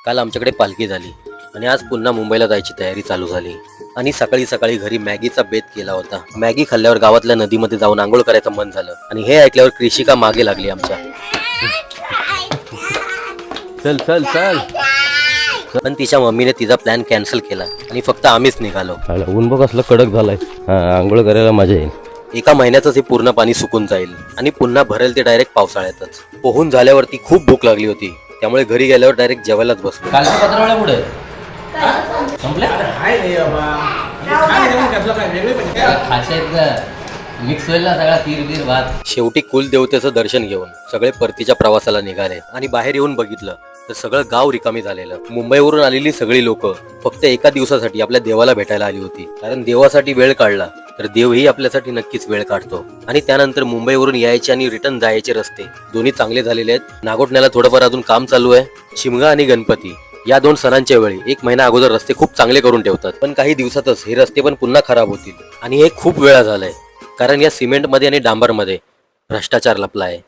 काल आमच्याकडे पालखी झाली आणि आज पुन्हा मुंबईला जायची तयारी चालू झाली. आणि सकाळी सकाळी घरी मॅगीचा बेत केला होता. मॅगी खाल्ल्यावर गावातल्या नदीमध्ये जाऊन आंघोळ करायचं मन झालं आणि हे ऐकल्यावर कृषिका मागे लागली आमच्या. चल चल चल. पण तिच्या मम्मीने तिचा प्लॅन कॅन्सल केला आणि फक्त आम्हीच निघालो. ऊन बघ असलं कडक झालाय. आंघोळ करायला मजा येईल. एका महिन्यातच हे पूर्ण पाणी सुकून जाईल आणि पुन्हा भरेल ते डायरेक्ट पावसाळ्यातच. पोहून झाल्यावरती खूप भूक लागली होती, त्यामुळे घरी गेल्यावर डायरेक्ट जेवायलाच बसलो. कालच्या पत्रावळ्या पुढे मिक्स होईल ना सगळा तीर भात. शेवटी कुलदेवतेचं दर्शन घेऊन सगळे परतीच्या प्रवासाला निघाले आणि बाहेर येऊन बघितलं तर सगळं गाव रिकामी झालेलं. मुंबईवरून आलेली सगळी लोक फक्त एका दिवसासाठी आपल्या देवाला भेटायला आली होती. कारण देवासाठी वेळ काढला तर देवही आपल्यासाठी नक्कीच वेळ काढतो. आणि त्यानंतर मुंबईवरून यायचे आणि रिटर्न जायचे रस्ते दोन्ही चांगले झालेले आहेत. नागोठण्याला थोडंफार अजून काम चालू आहे. शिमगा आणि गणपती या दोन सणांच्या वेळी 1 महिना अगोदर रस्ते खूप चांगले करून ठेवतात, पण काही दिवसातच हे रस्ते पण पुन्हा खराब होतील. आणि हे खूप वेळा झालंय, कारण या सिमेंटमध्ये आणि डांबरमध्ये भ्रष्टाचार लपला आहे.